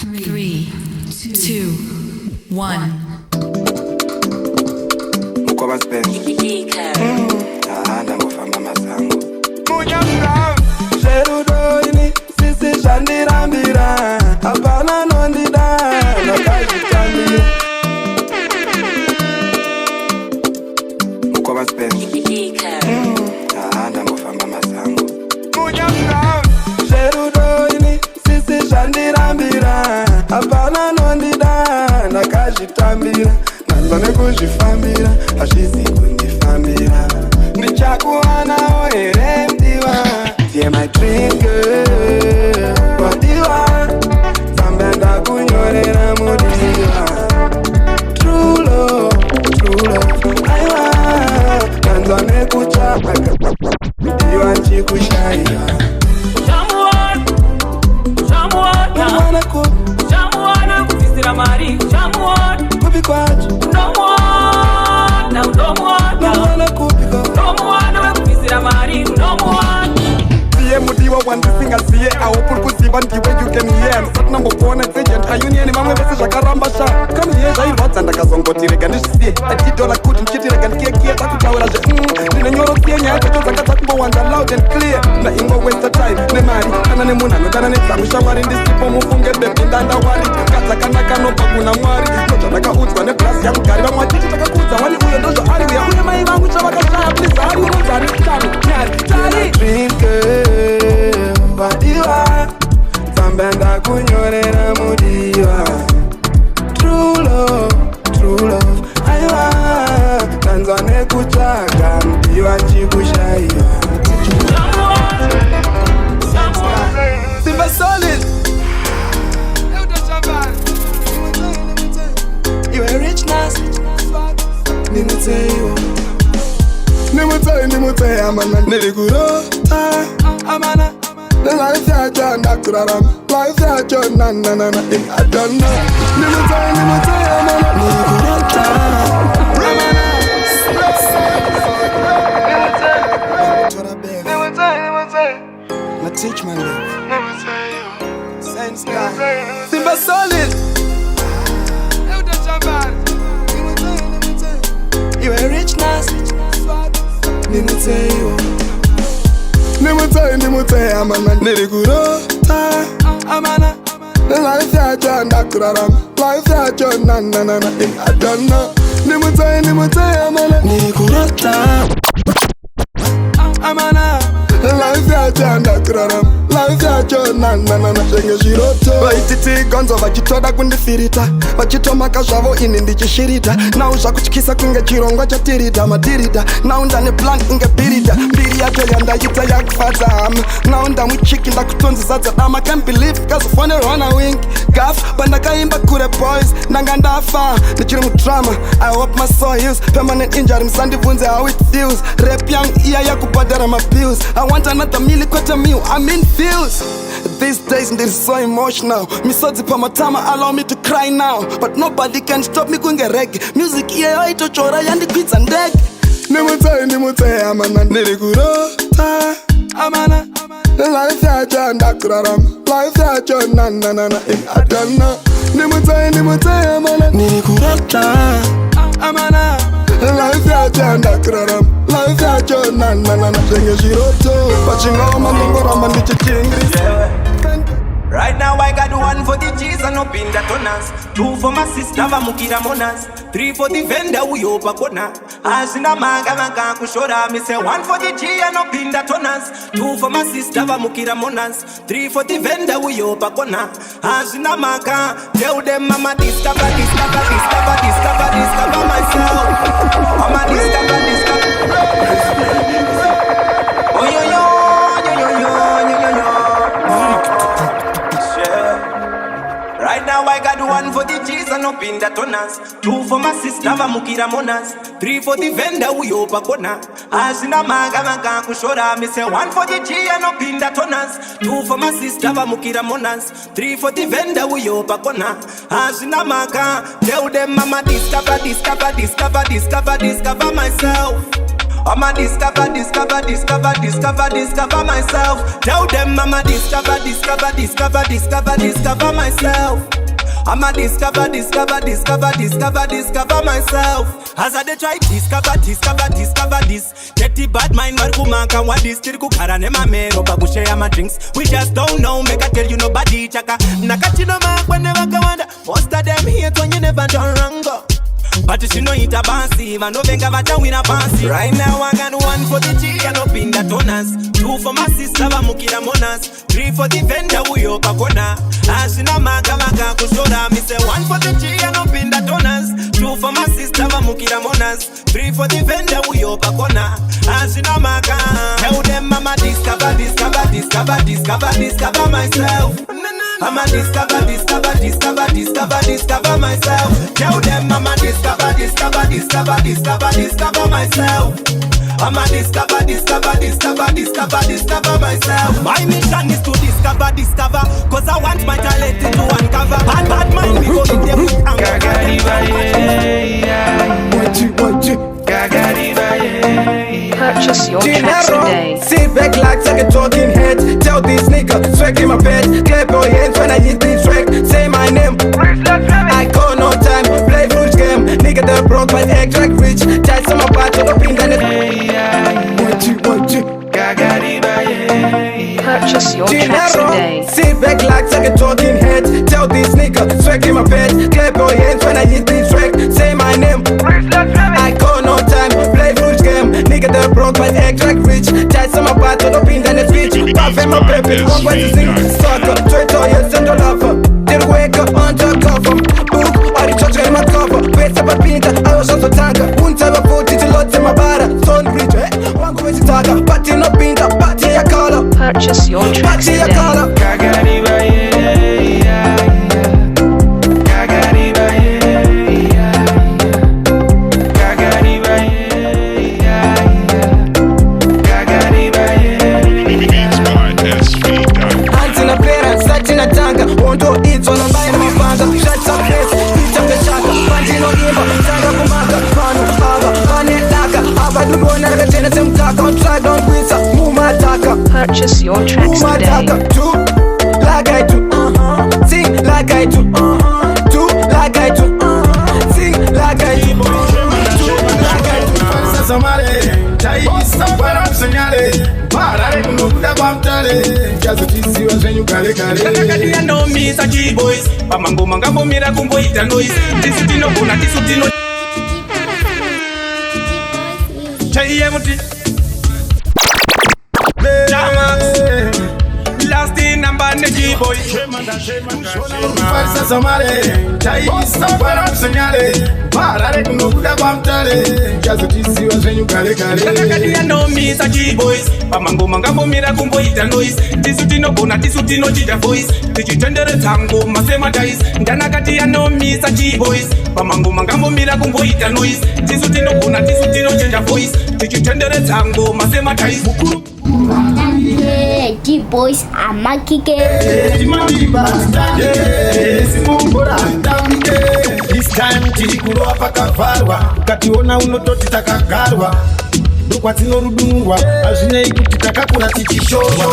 3, 2, 1. Mukoba spend. Ahanda ngofamba masango. Munyanga. Sherudoni sisi shandirambira. Apana nondida nakajitambira. Mukoba spend. Ahanda ngofamba masango. Munyanga. Sherudoni sisi shandirambira. Apana nondida nakajitambira. Nanzane kuzvifambira hazvizi kundifambira ndichakuwana here mdiwa ndiye my dream girl wadiwa tsamba ndakunyorera mudiwa true love aiwa nanzane kutsvaka mdiwa nchikushaiwa Chamuana kufisira mari chamuana kupi kwacho ndomuana wekufisira mari ndomuana siye mudiwa wandisingaziye awupuri kuziva ndiwe you can hear msati nambobona agent ayunieni vamwe vese zvakaramba sha kamuye zvairwadza ndakazongoti rega ndizvisiye atidola kuti ndichiti rega ndikiyekiye takutaura zve ndinenyorosiye nyaya dzacho dzanga dzakumbowanza loud and clear naimwe waste time nemari kana nemunhu anodana nedzamu shamwari ndisipo mufunge bebi ndandawari kadzakanaka nobva kuna mwari nozvandakaudzwa neblasi yamugari vamwe vatiti takakudza wani uyo ndozvaari uya uye mai vangu chavakashaya please hari unonzari tani nyari tari dream girl wadiwa tsamba ndakunyorera mudiwa true love aiwa nanzwa nekutsvaga mudiwa nchikushaiwa Simba solid you a rich nas nimutei amana nilikurota amana life yacho ndakurarama life yacho nananana I don't know nimutei amana nilikurota amana nimutei na teach my life sense guy Simba solid you a rich nas nimutei amana nilikurota amana life yacho ndakurarama life yacho nananana I don't know nimutei amana nilikurota amana life yacho ndakurarama life yacho nananana zvenge zviroto vaititi gonzo vachitoda kundifirita vachitomaka zvavo ini ndichishirita nau zvakutyisa kunge chirongwa chatirida madirida nau ndane plan inge birida mbiri yacho yandaita yakufadza hama nau ndamuchiki ndakutonzisa dzadama can't believe kazofonerwa nawingi gaf pandakaimba kure boys ndanga ndafa ndichiri mudrama I hope my soul heals permanent injury musandibvunze how it feels rap yangu iya yakubhadhara mabills I want another mili kwete miu I'm in feels these days ndiri so emotional misodzi pamatama allow me to cry now but nobody can stop me kunge reggae music iyeyo itochora yandikwidza ndege nimutei amana nilikurota amana life yacho ndakurarama life yacho nananana I don't know nimutei amana nilikurota amana life yacho ndakurarama life yacho nananana zvenge zviroto pachingoma ndongoramba ndichichingirisa Right now I got one for the G's and up in the toners. 2 for my sister Vamukira Monas. 3 for the vendor who yopa kona. Asina manga manga kushora. Me say 1 for the G and up in the toners. 2 for my sister Vamukira Monas. 3 for the vendor who yopa kona. Asina manga. Tell them mama discover myself. Mama discover. Oh yo yo. Right now I got 1 for the G's and up in the toners. 2 for my sister Vamukira Monas. 3 for the vendor who yopa kona. Asina manga manga kushora. Me say 1 for the G and up in the toners. 2 for my sister Vamukira Monas. 3 for the vendor who yopa kona. Asina manga. Tell them mama discover myself. I'ma discover myself. Tell them I'ma discover myself. I'ma discover myself. As I dey try discover this. Get the bad mind markumaka what this till kukara ne mamero pa kushare my drinks. We just don't know, make I tell you nobody chaka. Nakati no mark when never go wonder. Most of them hate when you never done wrong go. But you know it a bouncy, man no venga vacha win a bouncy. Right now I got 1 for the G and up in the toners. 2 for my sister Mukira Monas. 3 for the vendor we up a corner. Ashina maka kushora. Me say 1 for the G and up in the toners. 2 for my sister Mukira Monas. 3 for the vendor we up a corner. Ashina maka. Tell them mama discover myself. I'ma discover myself. Tell them I'ma discover myself. I'ma discover myself. My mission is to discover, cause I want my talent to uncover. Bad mind, we go in there with anger. Purchase your tracks today. Sit back like a talking head. Tell this nigga, swag in my bed. Clap your hands when I hit this track. Say my name. I call no time. Play fruit game. Nigga that broke but act like rich. Tight some apart to the pink and Purchase your tracks today. Sit back like a talking head. Tell this nigga, swag in my bed. Clap your hands when I hit this track. Say my name. I call no time. Play fruit game. Nigga that broke but act like rich. Tight some apart to the pink and it's rich. Puff in my baby. Walk when you sing. Sucker. Twitter, yes, and the lover. Did wake up on the cover. Book, all the church in my cover. Best of a pinta, I was also tanker. Won't have a foot, it's a lot in my bada. Son bridge, one go with the target. Party no pinta, party a color. Purchase your tracks Party a today. color. Purchase your tracks today. Do like I do, sing like I do, do like I do, sing like I do, do like I do. Nakati no me sa G-boys. Pamango mangambo mira kumbo ita noise. Tisutino bona tisutino. Chai emuti. Last in number ne G-boy. Farsa samare, chai para senyale, para kuno kuda bamtale, jazo tisi wa zenyu kale kale. Nakati no me sa G-boys. Pamango mangambo mira kumbo ita noise. Tisutino bona tisutino jija voice. Tichitendere tango masema dice. Nakati no me sa G-boys. Pamango mangambo mira kumbo ita noise. Tisutino bona tisutino jija voice. Tichitendere tango masema dice. G-boys amakike. This time tilikulo hapa kavarwa, ukationa unototi takagarwa. Dukwatino rudungwa, azine ikutitaka kuna tichishorwa.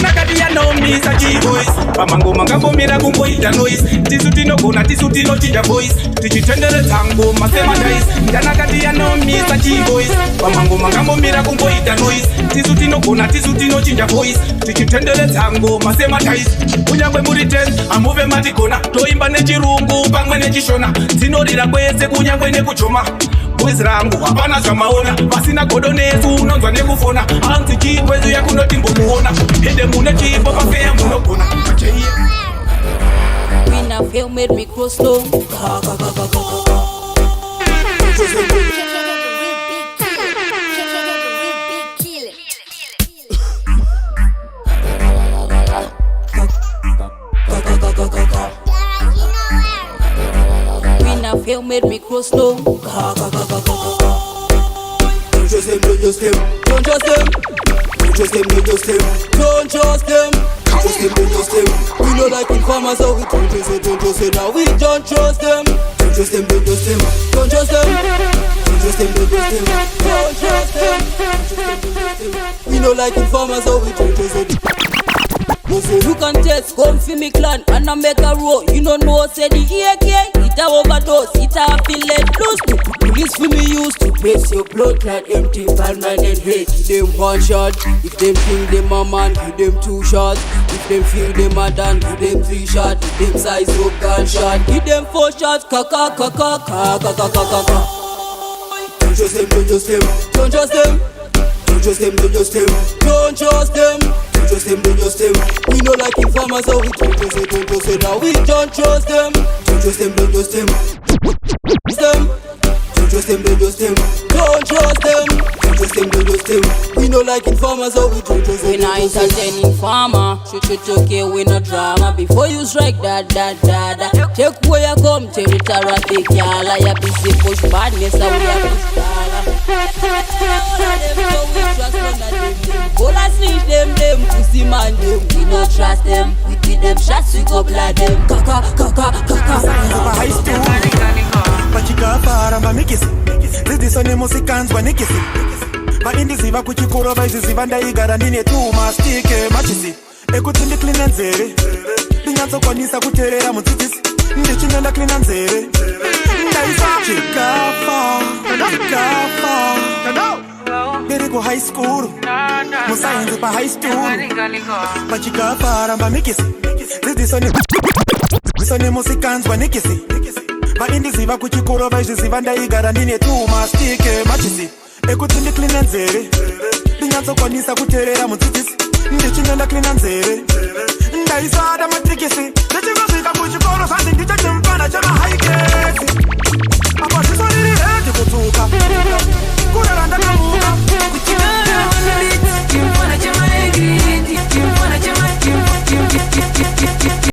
Nakati no me sa G-boys. Pamango mangambo mira kumbo ita noise. Tisutino bona tisutino jija voice. Tichitendere tango masema dice. Nakati no me sa G-boys. Pamango mangambo mira kumbo ita noise. Tisutino bona tisutino jija voice. Tichitendere tango masema dice. Unyangwe muri 10 amuve matikona. Toimba nechirungu pamwe nechishona. Tinorira kwese kunyangwe nekuchoma. Boys rangu hapana chamaona. Pasina godonesu unonzwa nekufona. Anti chikwezu ya kunoti mbomuona. Hede mune chipo pafea munokona. When I feel made me grow slow. When I feel made me grow slow. Don't trust them, don't trust them. Don't trust them, don't trust them. Don't trust them, don't trust them. Trust them, don't trust them. We know like informers, so we don't trust them, don't trust them. Now we don't trust them. Don't trust them, don't trust them. Don't trust them, don't trust them, don't trust them. don't trust them. We no like informers, so we don't trust them. You can test, come for me clan, and I make a roll. You don't know, say the AK, it a overdose, it a fillet loose. Police for me used to press your blood clot empty, permanent hate. Give them one shot, if them think them a man, give them 2 shots. If them feel them a done, give them 3 shots. If them size up gunshot, give them 4 shots. Kaka, kaka, kaka, kaka, kaka. Don't trust them, don't trust them, don't trust them. Don't trust them, don't trust them, don't trust them. Don't trust them, don't trust them. We no like informers, so we don't trust them, now we don't trust them. Don't trust them, don't trust them. Don't trust them, don't trust them. Don't trust them. Don't trust them, don't trust them. We no like informers, so we don't trust them. We not entertain informer. Shoot okay, we no drama. Before you strike that. Check where you come, territory take y'all. You busy push badness, so we are push dollar. All I snitch them, pussy man them. We no trust them. We give them shots, we go blood them. Kaka. High school. Pachikapara mamikisi zidisone musikanzwa nikisi vaindisiva kuchikoro vaizviziva ndaigara ndine tumastike machisi ekuti ndiklina nzeve ndinyatsokwanisa kuteerera mudzidzisi ndichinge ndaklina nzeve ndaisachikafa ndiri kuhigh school musainzi pahigh stool pachikapara mamikisi zidisone musikanzwa nikisi vaindiziva kuchikoro vaizviziva ndaigara ndine tumastike machisi ekuti ndiklina nzeve ndinyatsokwanisa kuteerera mudzidzisi ndichinge ndaklina nzeve ndaisada matikisi